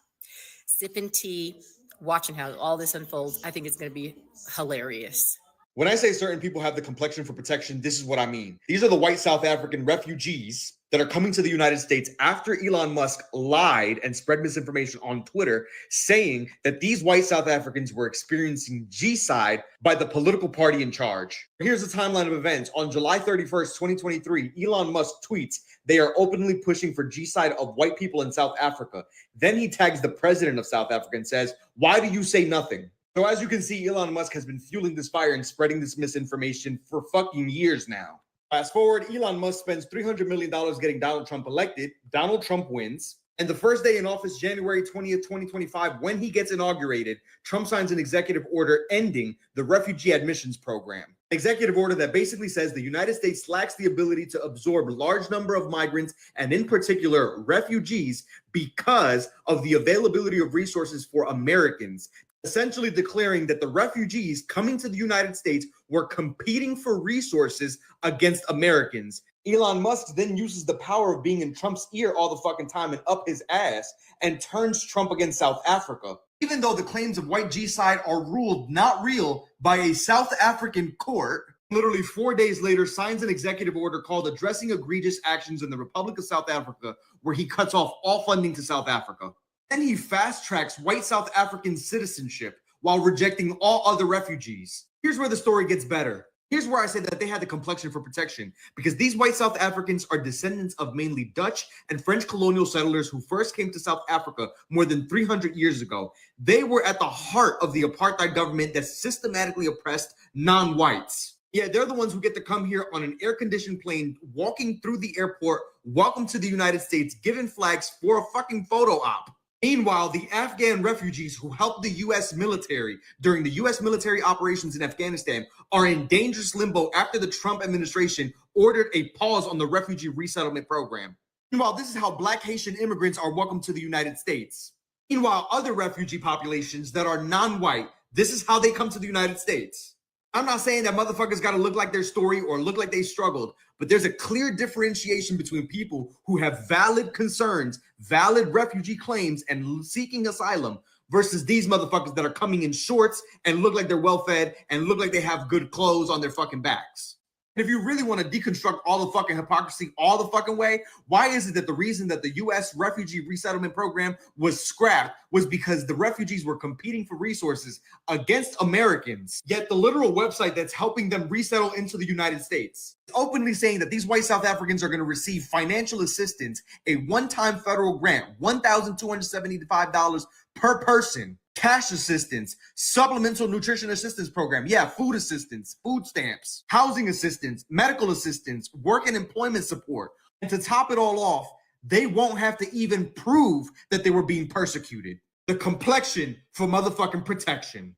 sipping tea, watching how all this unfolds. I think it's going to be hilarious. When I say certain people have the complexion for protection, this is what I mean. These are the white South African refugees that are coming to the United States after Elon Musk lied and spread misinformation on Twitter, saying that these white South Africans were experiencing G-side by the political party in charge. Here's the timeline of events. On July 31st, 2023, Elon Musk tweets, they are openly pushing for G-side of white people in South Africa. Then he tags the president of South Africa and says, why do you say nothing? So as you can see, Elon Musk has been fueling this fire and spreading this misinformation for fucking years now. Fast forward, Elon Musk spends $300 million getting Donald Trump elected. Donald Trump wins. And the first day in office, January 20th, 2025, when he gets inaugurated, Trump signs an executive order ending the refugee admissions program. Executive order that basically says the United States lacks the ability to absorb a large number of migrants, and in particular, refugees, because of the availability of resources for Americans. Essentially declaring that the refugees coming to the United States were competing for resources against Americans. Elon Musk then uses the power of being in Trump's ear all the fucking time and up his ass and turns Trump against South Africa. Even though the claims of white G-side are ruled not real by a South African court, literally 4 days later signs an executive order called Addressing Egregious Actions in the Republic of South Africa, where he cuts off all funding to South Africa. Then he fast tracks white South African citizenship while rejecting all other refugees. Here's where the story gets better. Here's where I say that they had the complexion for protection, because these white South Africans are descendants of mainly Dutch and French colonial settlers who first came to South Africa more than 300 years ago. They were at the heart of the apartheid government that systematically oppressed non-whites. Yeah, they're the ones who get to come here on an air-conditioned plane, walking through the airport, welcome to the United States, given flags for a fucking photo op. Meanwhile, the Afghan refugees who helped the U.S. military during the U.S. military operations in Afghanistan are in dangerous limbo after the Trump administration ordered a pause on the refugee resettlement program. Meanwhile, this is how Black Haitian immigrants are welcomed to the United States. Meanwhile, other refugee populations that are non-white, this is how they come to the United States. I'm not saying that motherfuckers got to look like their story or look like they struggled, but there's a clear differentiation between people who have valid concerns, valid refugee claims, and seeking asylum versus these motherfuckers that are coming in shorts and look like they're well-fed and look like they have good clothes on their fucking backs. If you really want to deconstruct all the fucking hypocrisy all the fucking way, why is it that the reason that the U.S. refugee resettlement program was scrapped was because the refugees were competing for resources against Americans, yet the literal website that's helping them resettle into the United States is openly saying that these white South Africans are going to receive financial assistance, a one-time federal grant, $1,275 per person, cash assistance, supplemental nutrition assistance program, food assistance, food stamps, housing assistance, medical assistance, work and employment support. And to top it all off, they won't have to even prove that they were being persecuted. The complexion for motherfucking protection.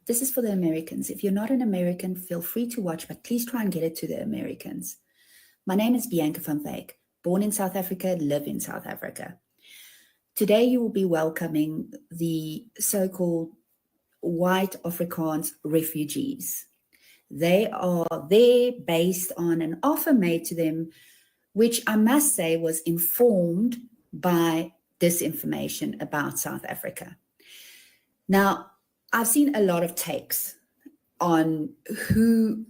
This is for the Americans. If you're not an American, feel free to watch, but please try and get it to the Americans. My name is Bianca van Wyk, born in South Africa, live in South Africa. Today, you will be welcoming the so-called white Afrikaans refugees. They are there based on an offer made to them, which I must say was informed by disinformation about South Africa. Now, I've seen a lot of takes on who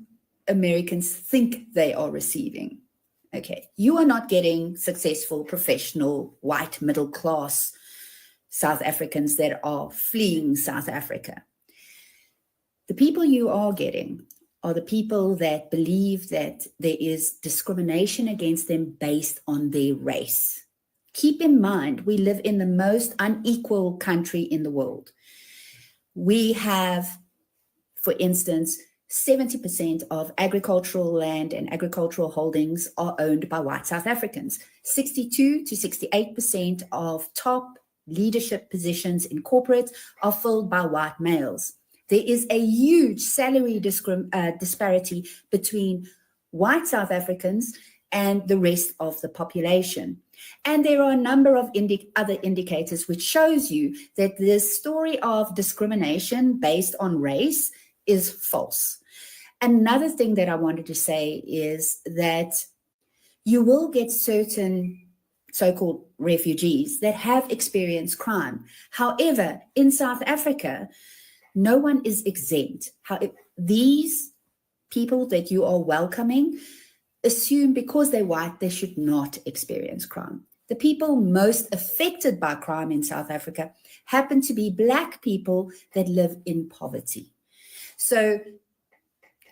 Americans think they are receiving. Okay, you are not getting successful, professional, white, middle class South Africans that are fleeing South Africa. The people you are getting are the people that believe that there is discrimination against them based on their race. Keep in mind, we live in the most unequal country in the world. We have, for instance, 70% of agricultural land and agricultural holdings are owned by white South Africans. 62 to 68% of top leadership positions in corporates are filled by white males. There is a huge salary disparity between white South Africans and the rest of the population. And there are a number of other indicators which shows you that this story of discrimination based on race is false. Another thing that I wanted to say is that you will get certain so-called refugees that have experienced crime. However, in South Africa, no one is exempt. These people that you are welcoming assume because they're white, they should not experience crime. The people most affected by crime in South Africa happen to be Black people that live in poverty. So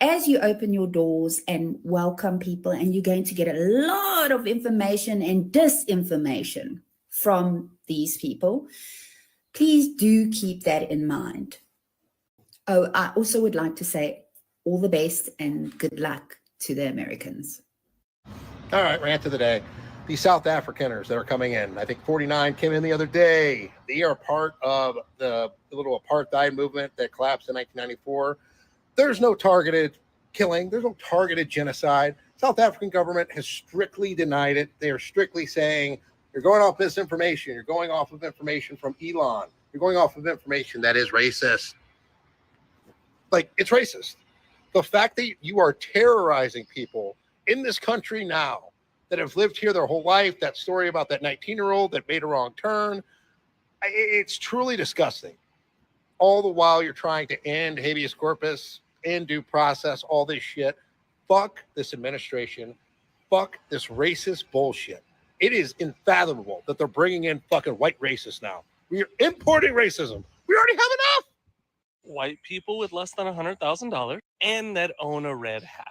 as you open your doors and welcome people, and you're going to get a lot of information and disinformation from these people, please do keep that in mind. Oh, I also would like to say all the best and good luck to the Americans. All right, rant of the day. These South Afrikaners that are coming in, I think 49 came in the other day. They are part of the little apartheid movement that collapsed in 1994. There's no targeted killing. There's no targeted genocide. South African government has strictly denied it. They are strictly saying, you're going off misinformation. You're going off of information from Elon. You're going off of information that is racist. Like, it's racist. The fact that you are terrorizing people in this country now that have lived here their whole life, that story about that 19-year-old that made a wrong turn, it's truly disgusting. All the while you're trying to end habeas corpus, end due process, all this shit. Fuck this administration. Fuck this racist bullshit. It is unfathomable that they're bringing in fucking white racists now. We are importing racism. We already have enough. White people with less than $100,000 and that own a red hat.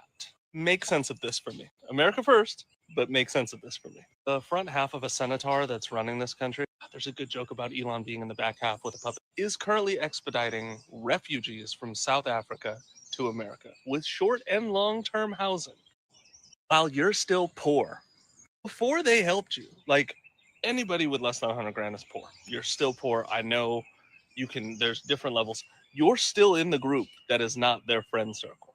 Make sense of this for me. America first, but make sense of this for me. The front half of a senator that's running this country, there's a good joke about Elon being in the back half with a puppet, is currently expediting refugees from South Africa to America with short and long-term housing while you're still poor. Before they helped you, like anybody with less than 100 grand is poor. You're still poor. I know you can, there's different levels. You're still in the group that is not their friend circle.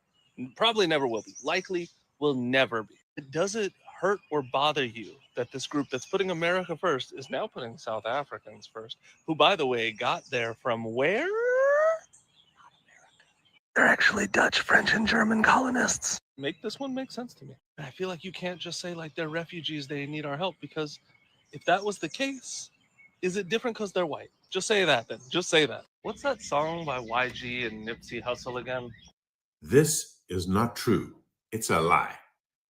Probably never will be. Likely will never be. Does it hurt or bother you that this group that's putting America first is now putting South Africans first, who, by the way, got there from where? Not America. They're actually Dutch, French, and German colonists. Make this one make sense to me. I feel like you can't just say, like, they're refugees, they need our help, because if that was the case, is it different because they're white? Just say that then. Just say that. What's that song by YG and Nipsey Hussle again? This is not true. It's a lie.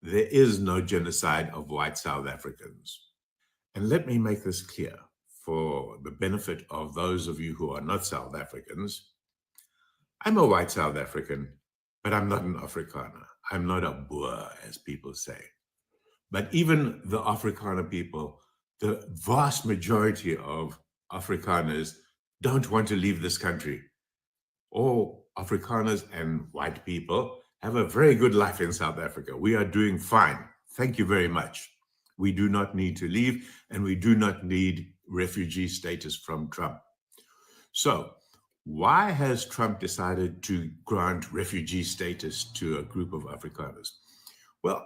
There is no genocide of white South Africans. And let me make this clear for the benefit of those of you who are not South Africans. I'm a white South African, but I'm not an Afrikaner. I'm not a Boer, as people say. But even the Afrikaner people, the vast majority of Afrikaners don't want to leave this country. All Afrikaners and white people have a very good life in South Africa. We are doing fine. Thank you very much. We do not need to leave, and we do not need refugee status from Trump. So why has Trump decided to grant refugee status to a group of Afrikaners? Well,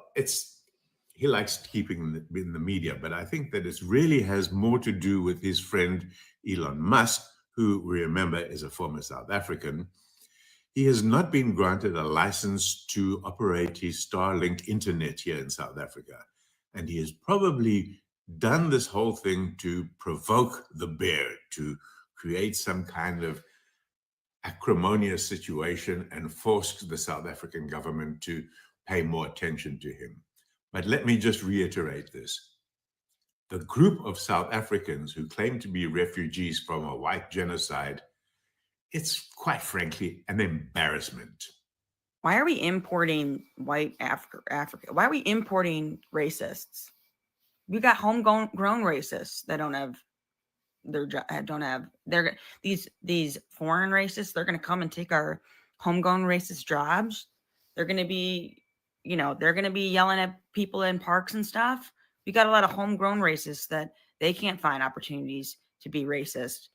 he likes keeping it in the media, but I think that it really has more to do with his friend Elon Musk, who we remember is a former South African. He has not been granted a license to operate his Starlink internet here in South Africa. And he has probably done this whole thing to provoke the bear, to create some kind of acrimonious situation and forced the South African government to pay more attention to him. But let me just reiterate this. The group of South Africans who claim to be refugees from a white genocide, it's quite frankly an embarrassment. Why are we importing white Africa? Why are we importing racists? We got homegrown racists that don't have these foreign racists. They're going to come and take our homegrown racist jobs. They're going to be, they're going to be yelling at people in parks and stuff. We got a lot of homegrown racists that they can't find opportunities to be racist.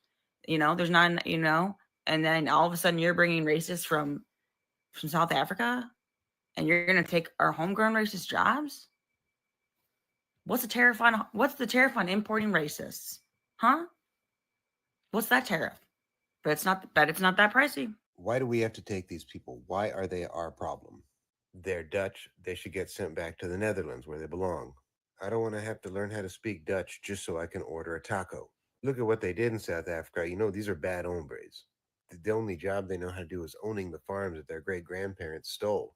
There's not, and then all of a sudden you're bringing racists from South Africa and you're going to take our homegrown racist jobs. What's the tariff on importing racists? Huh? What's that tariff? But it's not that pricey. Why do we have to take these people? Why are they our problem? They're Dutch. They should get sent back to the Netherlands where they belong. I don't want to have to learn how to speak Dutch just so I can order a taco. Look at what they did in South Africa. These are bad hombres. The only job they know how to do is owning the farms that their great-grandparents stole.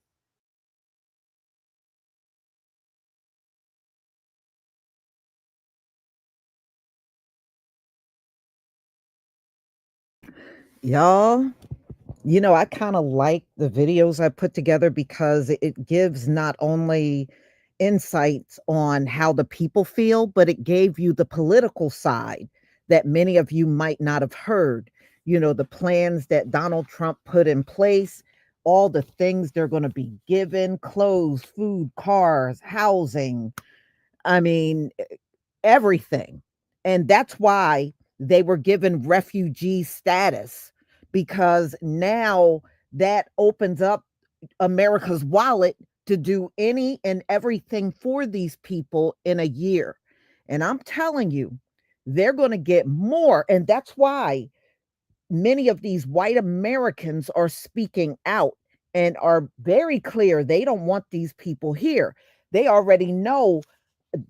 Y'all, I kind of like the videos I put together because it gives not only insights on how the people feel, but it gave you the political side that many of you might not have heard. The plans that Donald Trump put in place, all the things they're going to be given, clothes, food, cars, housing. I mean, everything. And that's why they were given refugee status, because now that opens up America's wallet to do any and everything for these people in a year. And I'm telling you, they're going to get more. And that's why many of these white Americans are speaking out and are very clear they don't want these people here. They already know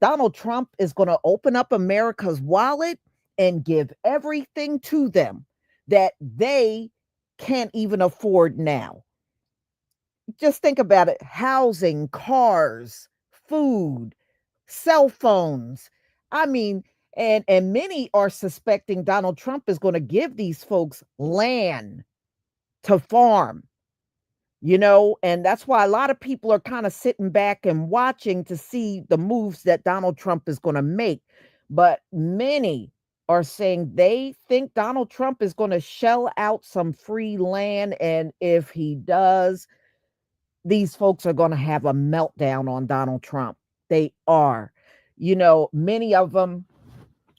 Donald Trump is going to open up America's wallet and give everything to them that they can't even afford now. Just think about it: housing, cars, food, cell phones. I mean, and many are suspecting Donald Trump is going to give these folks land to farm. And that's why a lot of people are kind of sitting back and watching to see the moves that Donald Trump is going to make. But many are saying they think Donald Trump is going to shell out some free land. And if he does, these folks are going to have a meltdown on Donald Trump. They are. Many of them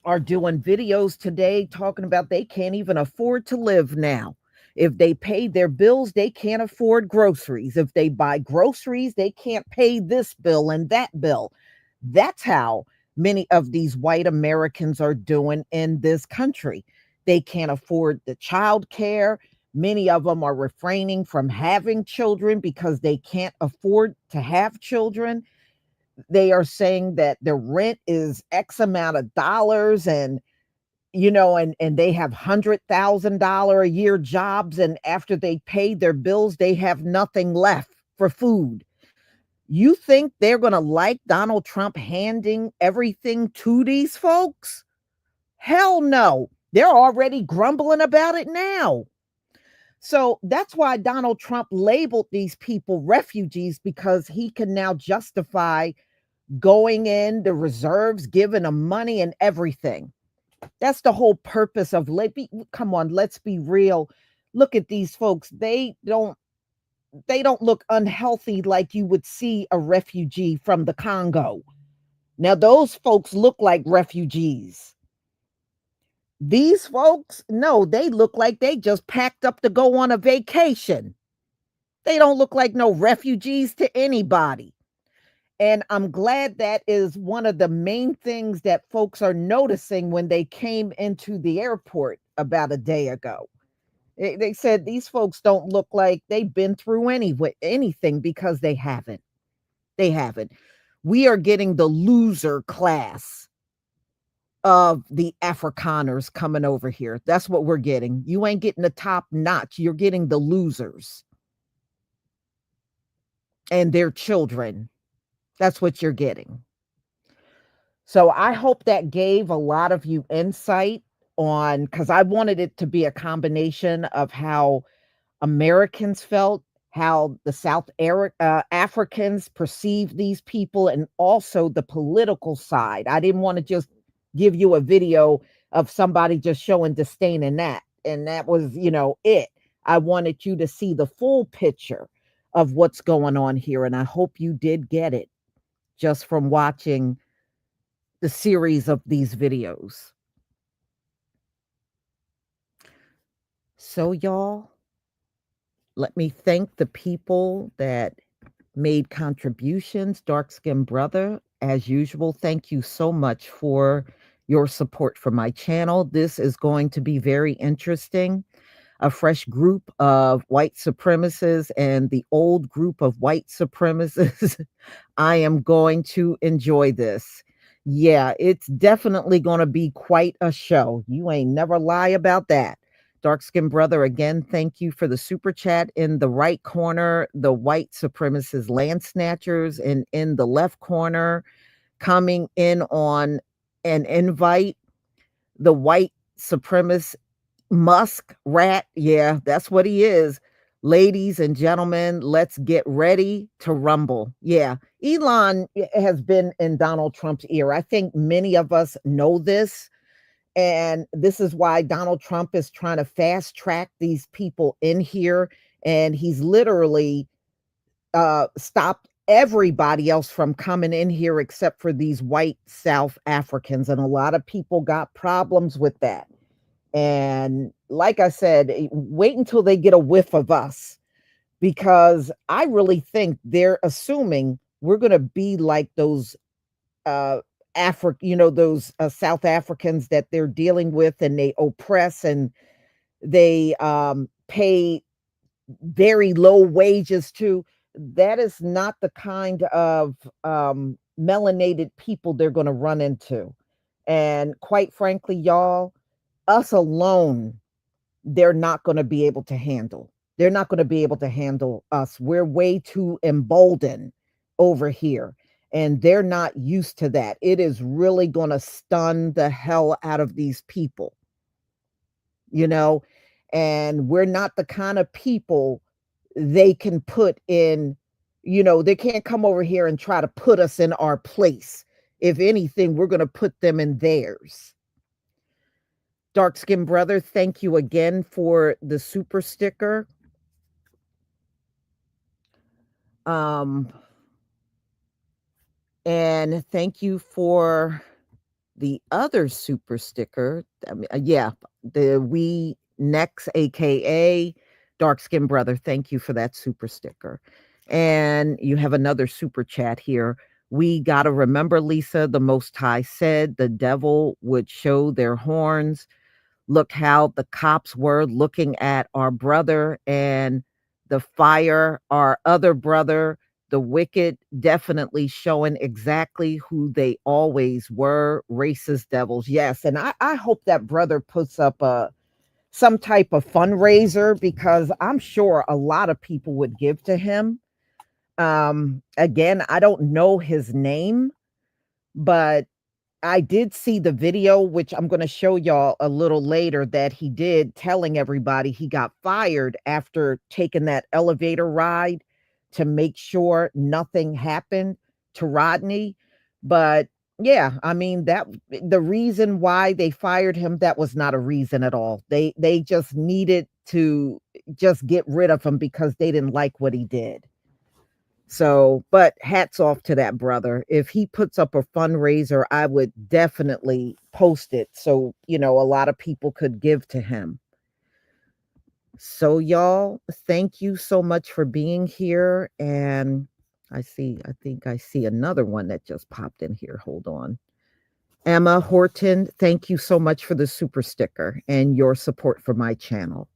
are doing videos today talking about they can't even afford to live now. If they pay their bills, they can't afford groceries. If they buy groceries, they can't pay this bill and that bill. That's how many of these white Americans are doing in this country. They can't afford the child care. Many of them are refraining from having children because they can't afford to have children. They are saying that the rent is X amount of dollars, and and they have $100,000 a year jobs, and after they pay their bills, they have nothing left for food. You think they're going to like Donald Trump handing everything to these folks? Hell no. They're already grumbling about it now. So that's why Donald Trump labeled these people refugees, because he can now justify going in the reserves, giving them money and everything. That's the whole purpose of come on, let's be real. Look at these folks. They don't look unhealthy like you would see a refugee from the Congo. Now those folks look like refugees. These folks, no, they look like they just packed up to go on a vacation. They don't look like no refugees to anybody. And I'm glad that is one of the main things that folks are noticing when they came into the airport about a day ago. They said these folks don't look like they've been through anything, because they haven't. They haven't. We are getting the loser class. of the Afrikaners coming over here. That's what we're getting. You ain't getting the top notch. You're getting the losers and their children. That's what you're getting. So I hope that gave a lot of you insight on, because I wanted it to be a combination of how Americans felt, how the Africans perceive these people, and also the political side. I didn't want to just give you a video of somebody just showing disdain in that. And that was, it. I wanted you to see the full picture of what's going on here. And I hope you did get it just from watching the series of these videos. So, y'all, let me thank the people that made contributions. Dark Skin Brother, as usual, thank you so much for your support for my channel. This is going to be very interesting. A fresh group of white supremacists and the old group of white supremacists. I am going to enjoy this. Yeah, it's definitely going to be quite a show. You ain't never lie about that. Dark Skin Brother, again, thank you for the super chat. In the right corner, the white supremacist land snatchers, and in the left corner, coming in on an invite, the white supremacist Musk rat. Yeah, that's what he is. Ladies and gentlemen, let's get ready to rumble. Yeah, Elon has been in Donald Trump's ear. I think many of us know this. And this is why Donald Trump is trying to fast track these people in here. And he's literally stopped everybody else from coming in here except for these white South Africans. And a lot of people got problems with that. And like I said, wait until they get a whiff of us, because I really think they're assuming we're going to be like those those South Africans that they're dealing with, and they oppress, and they pay very low wages to. That is not the kind of melanated people they're going to run into. And quite frankly, y'all, us alone, they're not going to be able to handle. They're not going to be able to handle us. We're way too emboldened over here. And they're not used to that. It is really going to stun the hell out of these people, and we're not the kind of people they can put in, they can't come over here and try to put us in our place. If anything, we're going to put them in theirs. Dark Skin Brother, thank you again for the super sticker. And thank you for the other super sticker. I mean, the We Next, aka Dark Skin Brother. Thank you for that super sticker. And you have another super chat here. We got to remember, Lisa, the Most High said the devil would show their horns. Look how the cops were looking at our brother and the fire, our other brother. The wicked definitely showing exactly who they always were, racist devils. Yes, and I hope that brother puts up some type of fundraiser, because I'm sure a lot of people would give to him. Again, I don't know his name, but I did see the video, which I'm going to show y'all a little later, that he did, telling everybody he got fired after taking that elevator ride to make sure nothing happened to Rodney. But yeah, I mean, that the reason why they fired him, that was not a reason at all. They just needed to just get rid of him because they didn't like what he did. So, but hats off to that brother. If he puts up a fundraiser, I would definitely post it so, a lot of people could give to him. So, y'all, thank you so much for being here. And I think I see another one that just popped in here. Hold on. Emma Horton, thank you so much for the super sticker and your support for my channel.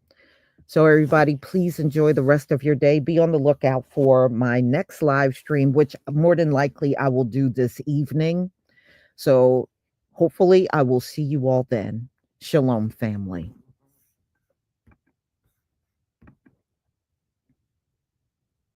So everybody, please enjoy the rest of your day. Be on the lookout for my next live stream, which more than likely I will do this evening. So Hopefully, I will see you all then. Shalom, family.